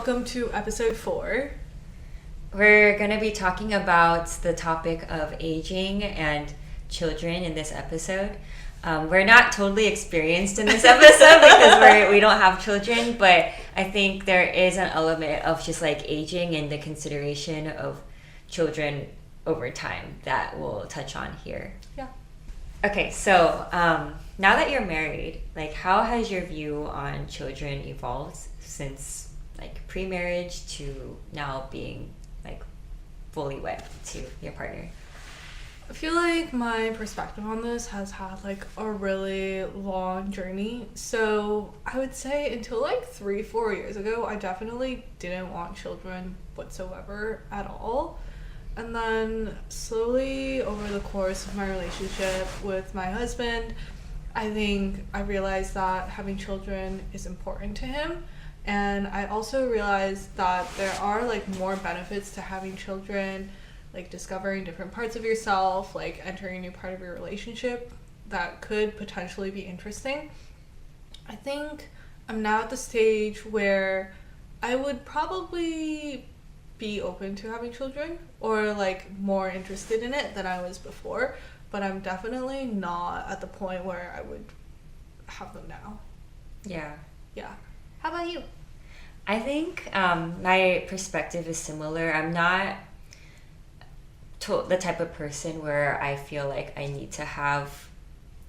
welcome to episode 4. We're going to be talking about the topic of aging and children in this episode. We're not totally experienced in this episode because we don't have children, but I think there is an element of just like aging and the consideration of children over time that we'll touch on here. Yeah. Okay, so now that you're married, like how has your view on children evolved since like pre-marriage to now being like fully wed to your partner? I feel like my perspective on this has had like a really long journey. So I would say until like 3-4 years ago, I definitely didn't want children whatsoever at all. And then slowly over the course of my relationship with my husband, I think I realized that having children is important to him. And I also realized that there are like more benefits to having children, like discovering different parts of yourself, like entering a new part of your relationship that could potentially be interesting. I think I'm now at the stage where I would probably be open to having children or like more interested in it than I was before, but I'm definitely not at the point where I would have them now. Yeah. How about you? I think my perspective is similar. I'm not the type of person where I feel like I need to have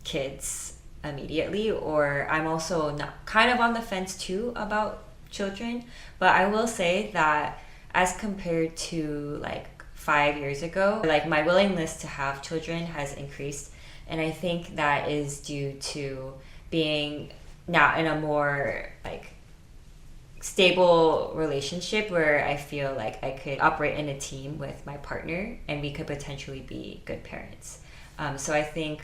kids immediately, or I'm also not kind of on the fence too about children. But I will say that as compared to like 5 years ago, like my willingness to have children has increased, and I think that is due to being now in a more like stable relationship where I feel like I could operate in a team with my partner and we could potentially be good parents. So I think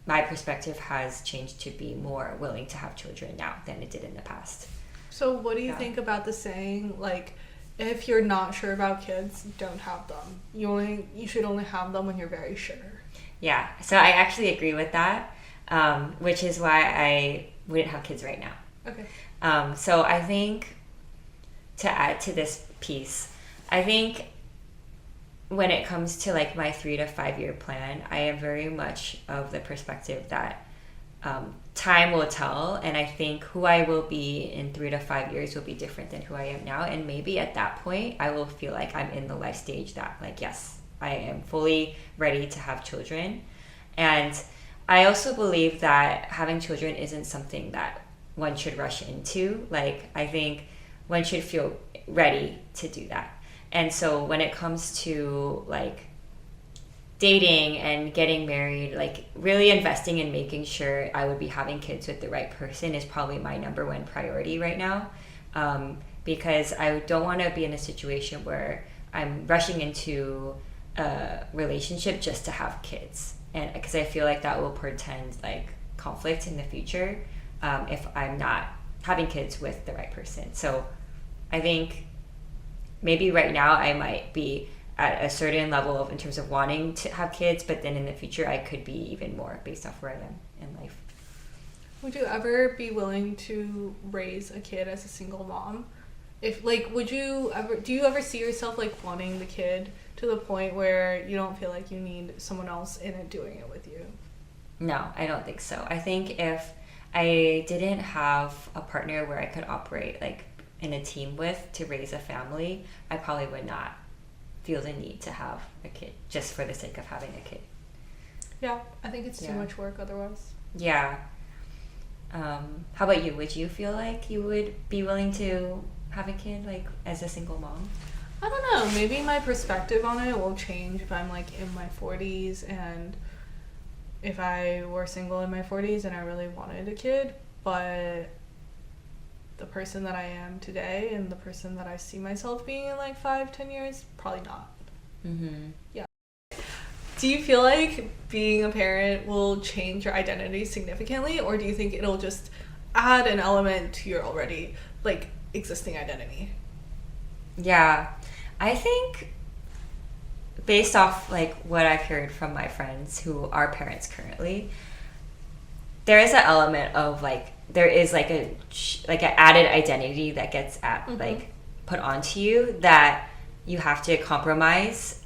my perspective has changed to be more willing to have children now than it did in the past. So what do you think about the saying, like, if you're not sure about kids, don't have them. You should only have them when you're very sure. Yeah, so I actually agree with that, which is why I wouldn't have kids right now. Okay. So I think to add to this piece, I think when it comes to like my 3 to 5 year plan, I am very much of the perspective that time will tell, and I think who I will be in 3 to 5 years will be different than who I am now, and maybe at that point I will feel like I'm in the life stage that like, yes, I am fully ready to have children. And I also believe that having children isn't something that one should rush into. Like, I think one should feel ready to do that. And so when it comes to like dating and getting married, like really investing in making sure I would be having kids with the right person is probably my number one priority right now, because I don't want to be in a situation where I'm rushing into a relationship just to have kids, and because I feel like that will portend like conflict in the future if I'm not having kids with the right person. So I think maybe right now I might be at a certain level of in terms of wanting to have kids, but then in the future I could be even more based off where I am in life. Would you ever be willing to raise a kid as a single mom? If like, do you ever see yourself like wanting the kid to the point where you don't feel like you need someone else in it doing it with you? No, I don't think so. I think if I didn't have a partner where I could operate like in a team with to raise a family, I probably would not feel the need to have a kid just for the sake of having a kid. Yeah, I think it's too much work otherwise. Yeah. How about you? Would you feel like you would be willing to have a kid like as a single mom? I don't know. Maybe my perspective on it will change if I'm like in my 40s, and if I were single in my 40s and I really wanted a kid. But the person that I am today and the person that I see myself being in like 5-10 years, probably not. Mm-hmm. Yeah. Do you feel like being a parent will change your identity significantly, or do you think it'll just add an element to your already like existing identity? Yeah, I think based off like what I've heard from my friends who are parents currently, there is an element of like there is like an added identity that gets at like put onto you that you have to compromise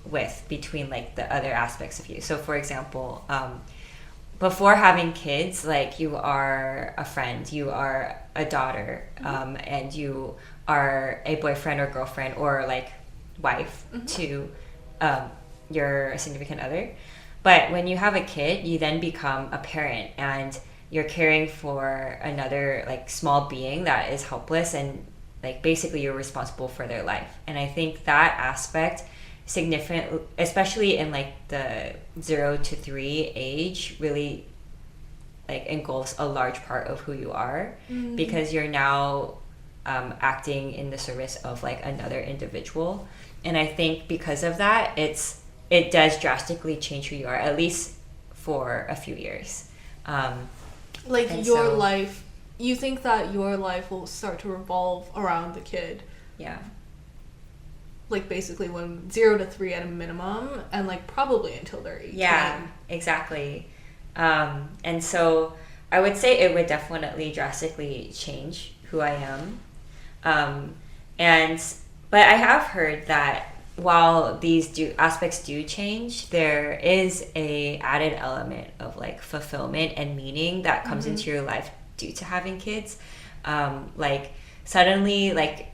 with between like the other aspects of you. So for example, before having kids, like you are a friend, you are a daughter, and you are a boyfriend or girlfriend or like wife to your significant other. But when you have a kid, you then become a parent, and you're caring for another like small being that is helpless, and like basically you're responsible for their life. And I think that aspect significant, especially in like the 0 to 3 age, really like engulfs a large part of who you are, because you're now acting in the service of like another individual. And I think because of that, it does drastically change who you are, at least for a few years. Life, you think that your life will start to revolve around the kid. Yeah. Like basically when 0 to 3 at a minimum, and like probably until they're 18. Yeah, exactly. And so I would say it would definitely drastically change who I am. But I have heard that while these aspects do change, there is a added element of like fulfillment and meaning that comes into your life due to having kids. Like suddenly like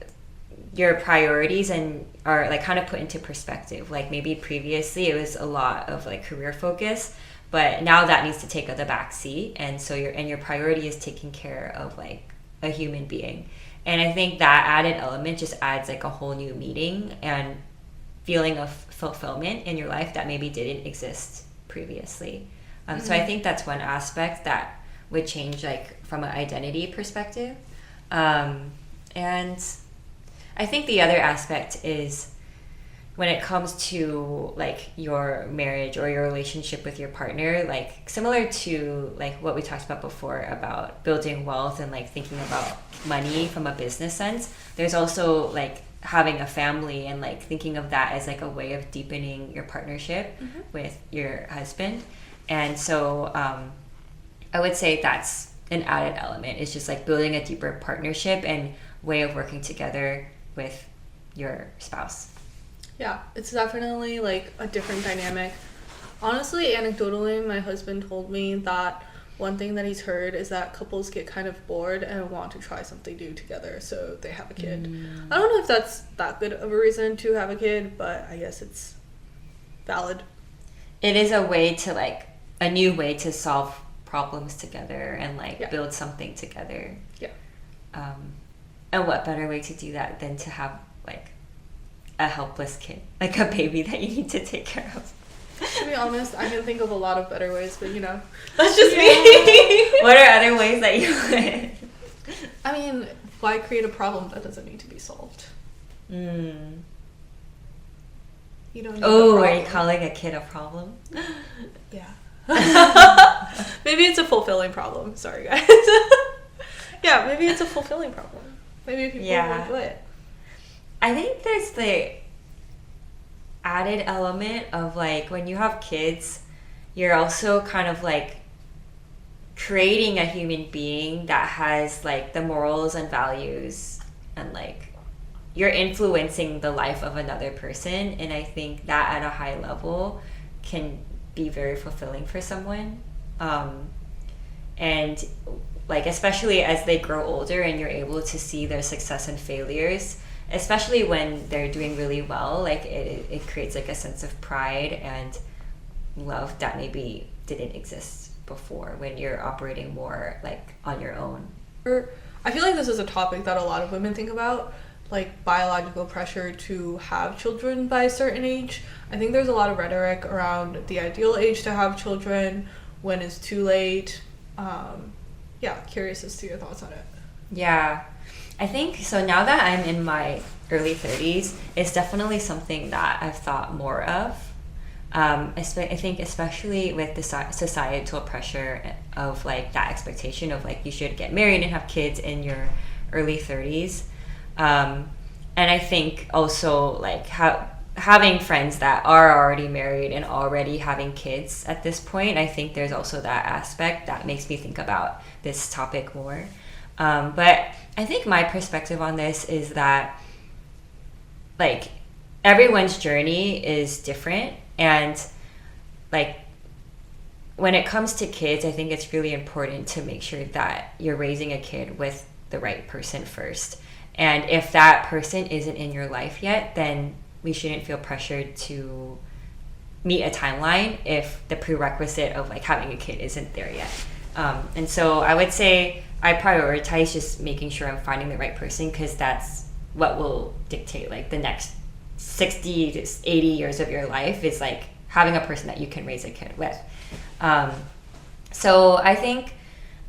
your priorities and are like kind of put into perspective. Like maybe previously it was a lot of like career focus, but now that needs to take the back seat, and so your priority is taking care of like a human being. And I think that added element just adds like a whole new meaning and feeling of fulfillment in your life that maybe didn't exist previously. So I think that's one aspect that would change like from an identity perspective. And I think the other aspect is when it comes to like your marriage or your relationship with your partner, like similar to like what we talked about before about building wealth and like thinking about money from a business sense, there's also like having a family and like thinking of that as like a way of deepening your partnership with your husband. And so I would say that's an added element. It's just like building a deeper partnership and way of working together with your spouse. Yeah, it's definitely like a different dynamic. Honestly, anecdotally, my husband told me that one thing that he's heard is that couples get kind of bored and want to try something new together, so they have a kid. I don't know if that's that good of a reason to have a kid, but I guess it's valid. It is a way to like a new way to solve problems together and like build something together. Yeah. And what better way to do that than to have like a helpless kid, like a baby that you need to take care of. To be honest, I can think of a lot of better ways, but you know, that's just me. What are other ways that you would? I mean, why create a problem that doesn't need to be solved? You don't need are you calling a kid a problem? Yeah. Maybe it's a fulfilling problem. Sorry, guys. Yeah, maybe it's a fulfilling problem. Maybe people will enjoy it. I think there's the added element of like when you have kids, you're also kind of like creating a human being that has like the morals and values, and like you're influencing the life of another person. And I think that at a high level can be very fulfilling for someone. And like especially as they grow older and you're able to see their success and failures, especially when they're doing really well, like it creates like a sense of pride and love that maybe didn't exist before when you're operating more like on your own. I feel like this is a topic that a lot of women think about, like biological pressure to have children by a certain age. I think there's a lot of rhetoric around the ideal age to have children, when is too late. Curious as to your thoughts on it. Yeah, I think so. Now that I'm in my early 30s, it's definitely something that I've thought more of. I think especially with the societal pressure of like that expectation of like you should get married and have kids in your early 30s. And I think also like having friends that are already married and already having kids at this point, I think there's also that aspect that makes me think about this topic more. But I think my perspective on this is that like everyone's journey is different, and like when it comes to kids, I think it's really important to make sure that you're raising a kid with the right person first. And if that person isn't in your life yet, then we shouldn't feel pressured to meet a timeline if the prerequisite of like having a kid isn't there yet. And so I would say I prioritize just making sure I'm finding the right person, because that's what will dictate like the next 60 to 80 years of your life, is like having a person that you can raise a kid with. So I think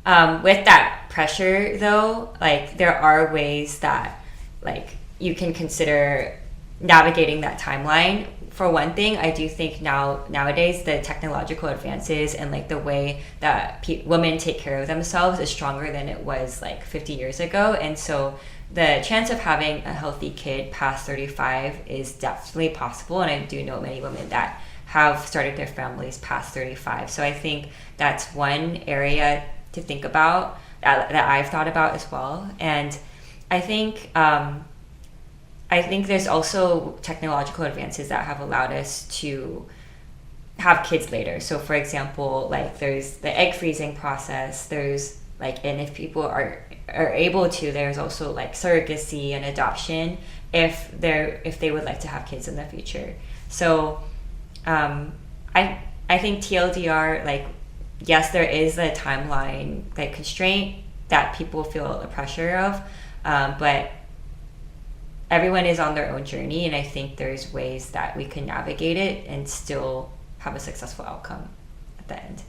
with that pressure though, like there are ways that like you can consider navigating that timeline. For one thing, I do think nowadays the technological advances and like the way that women take care of themselves is stronger than it was like 50 years ago. And so the chance of having a healthy kid past 35 is definitely possible. And I do know many women that have started their families past 35. So I think that's one area to think about that I've thought about as well. And I think there's also technological advances that have allowed us to have kids later. So for example, like there's the egg freezing process, there's like, and if people are able to, there's also like surrogacy and adoption if they would like to have kids in the future. So I think TLDR, like, yes, there is a timeline like constraint that people feel the pressure of, but everyone is on their own journey, and I think there's ways that we can navigate it and still have a successful outcome at the end.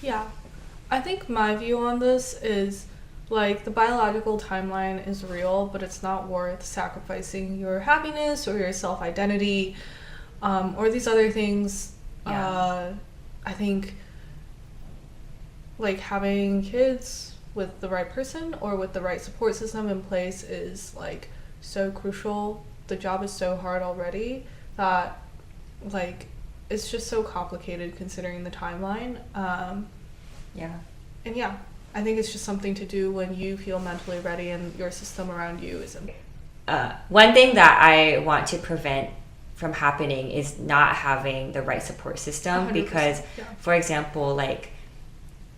Yeah, I think my view on this is like the biological timeline is real, but it's not worth sacrificing your happiness or your self-identity or these other things. I think like having kids with the right person or with the right support system in place is like so crucial. The job is so hard already that like it's just so complicated considering the timeline. And yeah, I think it's just something to do when you feel mentally ready and your system around you isn't. One thing that I want to prevent from happening is not having the right support system, because for example, like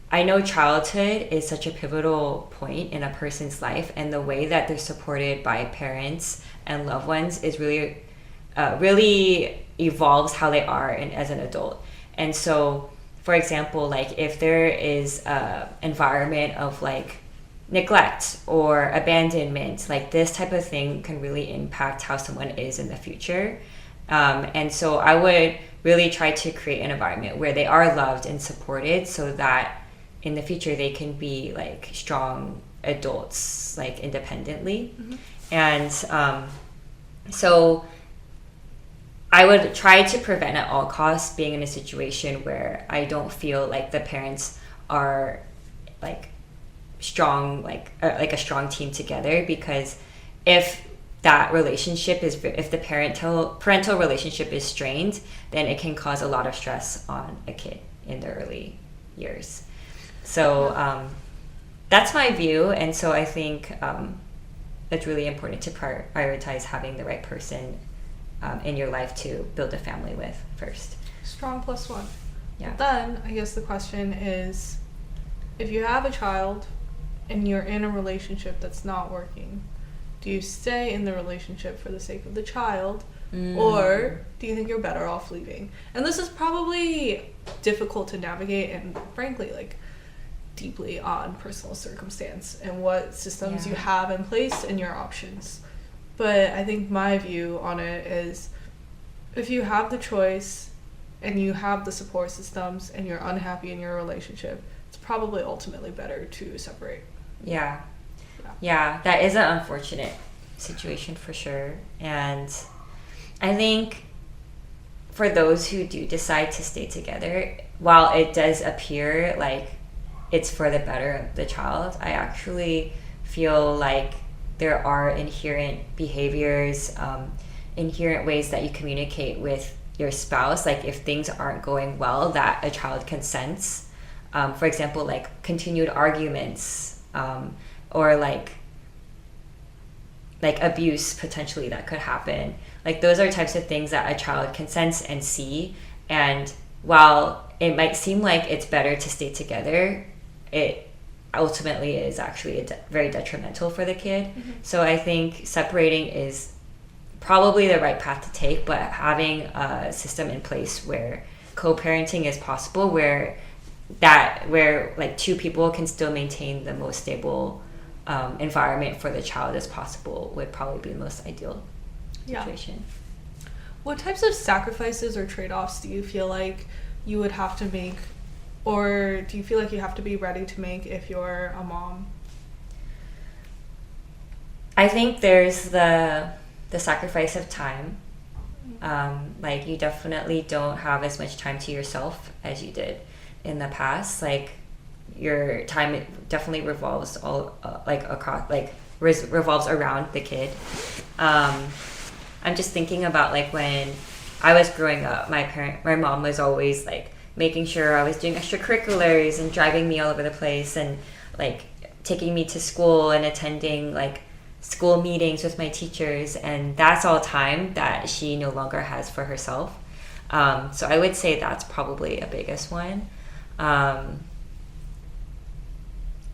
I know childhood is such a pivotal point in a person's life, and the way that they're supported by parents and loved ones is really evolves how they are as an adult. And so for example, like if there is a environment of like neglect or abandonment, like this type of thing can really impact how someone is in the future. And so I would really try to create an environment where they are loved and supported, so that in the future they can be like strong adults, like independently. Mm-hmm. And so I would try to prevent at all costs being in a situation where I don't feel like the parents are like strong, like a strong team together, because if that relationship is, if the parental relationship is strained, then it can cause a lot of stress on a kid in the early years. So that's my view. And so I think it's really important to prioritize having the right person in your life to build a family with first. Strong plus one. Yeah. But then I guess the question is, if you have a child and you're in a relationship that's not working, do you stay in the relationship for the sake of the child, or do you think you're better off leaving? And this is probably difficult to navigate, and frankly, like deeply on personal circumstance and what systems you have in place and your options. But I think my view on it is, if you have the choice and you have the support systems and you're unhappy in your relationship, it's probably ultimately better to separate. Yeah, that is an unfortunate situation for sure. And I think for those who do decide to stay together, while it does appear like it's for the better of the child, I actually feel like there are inherent behaviors, inherent ways that you communicate with your spouse, like if things aren't going well, that a child can sense. For example, like continued arguments, or like like abuse potentially that could happen. Like those are types of things that a child can sense and see. And while it might seem like it's better to stay together, it ultimately is actually very detrimental for the kid. So I think separating is probably the right path to take, but having a system in place where co-parenting is possible, where like two people can still maintain the most stable environment for the child as possible would probably be the most ideal situation. What types of sacrifices or trade-offs do you feel like you would have to make, or do you feel like you have to be ready to make if you're a mom? I think there's the sacrifice of time. Like you definitely don't have as much time to yourself as you did in the past. Like your time definitely revolves revolves around the kid. I'm just thinking about like when I was growing up, my mom was always like making sure I was doing extracurriculars and driving me all over the place and like taking me to school and attending like school meetings with my teachers, and that's all time that she no longer has for herself. So I would say that's probably a biggest one.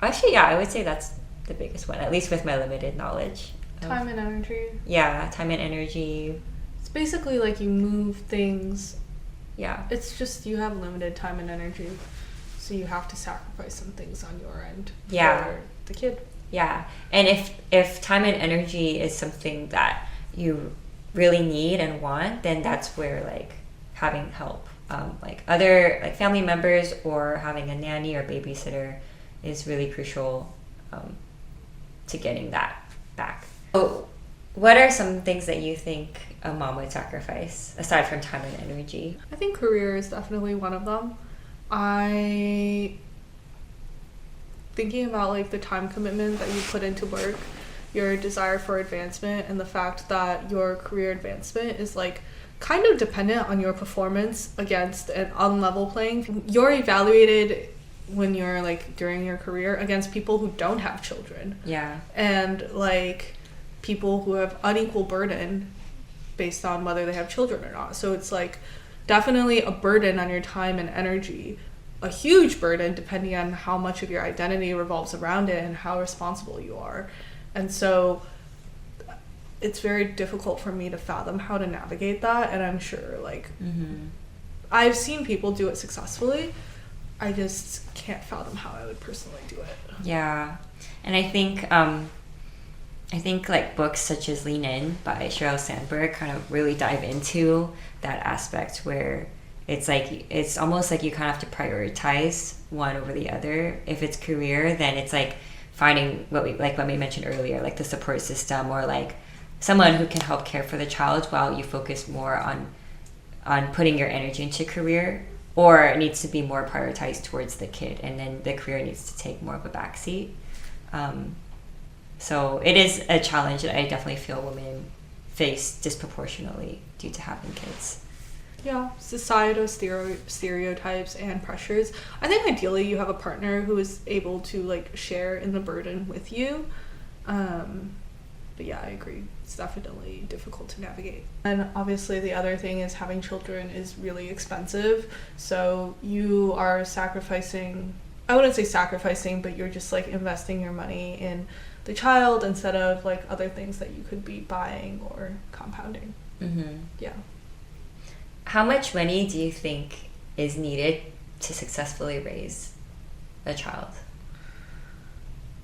Actually, yeah, I would say that's the biggest one, at least with my limited knowledge. Time and energy. Yeah, time and energy. It's basically like you move things. Yeah. It's just you have limited time and energy, so you have to sacrifice some things on your end for the kid. Yeah, and if time and energy is something that you really need and want, then that's where like having help, like other like family members or having a nanny or babysitter is really crucial to getting that back. So what are some things that you think a mom would sacrifice aside from time and energy? I think career is definitely one of them. Thinking about like the time commitment that you put into work, your desire for advancement, and the fact that your career advancement is like kind of dependent on your performance against an unlevel playing field. You're evaluated when you're like during your career against people who don't have children. Yeah. And like people who have unequal burden based on whether they have children or not. So it's like definitely a burden on your time and energy. A huge burden depending on how much of your identity revolves around it and how responsible you are. And so it's very difficult for me to fathom how to navigate that, and I'm sure like I've seen people do it successfully. I just can't fathom how I would personally do it. Yeah. And I think like books such as Lean In by Sheryl Sandberg kind of really dive into that aspect where it's almost like you kind of have to prioritize one over the other. If it's career, then it's like finding what we mentioned earlier, like the support system or like someone who can help care for the child while you focus more on putting your energy into career, or it needs to be more prioritized towards the kid, and then the career needs to take more of a backseat. So it is a challenge that I definitely feel women face disproportionately due to having kids. Yeah, societal stereotypes and pressures. I think ideally you have a partner who is able to like share in the burden with you. But yeah, I agree. It's definitely difficult to navigate. And obviously the other thing is having children is really expensive. So you are sacrificing, I wouldn't say sacrificing, but you're just like investing your money in the child instead of like other things that you could be buying or compounding. Yeah. How much money do you think is needed to successfully raise a child?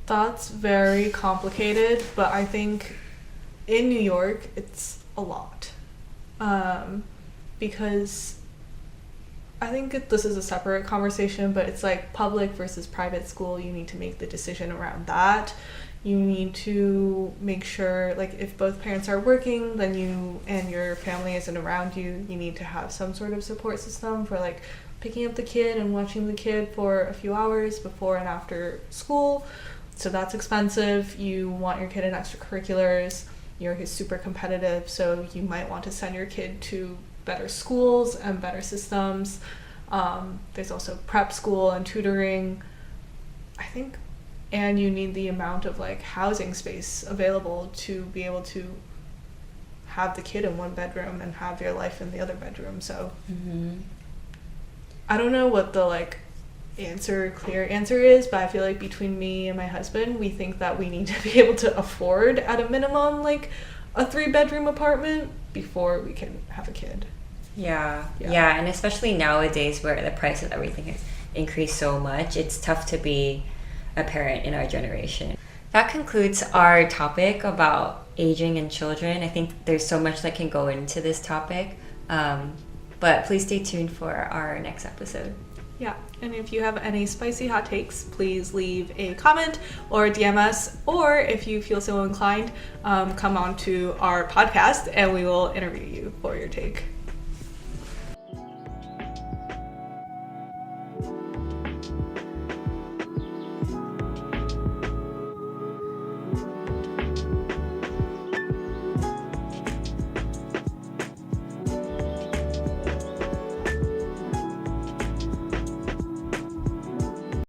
That's very complicated, but I think in New York it's a lot. Because I think this is a separate conversation, but it's like public versus private school. You need to make the decision around that. You need to make sure, like, if both parents are working, then you and your family isn't around you, you need to have some sort of support system for, like, picking up the kid and watching the kid for a few hours before and after school. So that's expensive. You want your kid in extracurriculars. You're super competitive, so you might want to send your kid to better schools and better systems. There's also prep school and tutoring. I think and you need the amount of like housing space available to be able to have the kid in one bedroom and have your life in the other bedroom. So I don't know what the like clear answer is, but I feel like between me and my husband, we think that we need to be able to afford at a minimum like a 3-bedroom apartment before we can have a kid. Yeah, and especially nowadays where the price of everything has increased so much, it's tough to be a parent in our generation. That concludes our topic about aging and children. I think there's so much that can go into this topic, but please stay tuned for our next episode. Yeah, and if you have any spicy hot takes, please leave a comment or DM us, or if you feel so inclined, come on to our podcast and we will interview you for your take.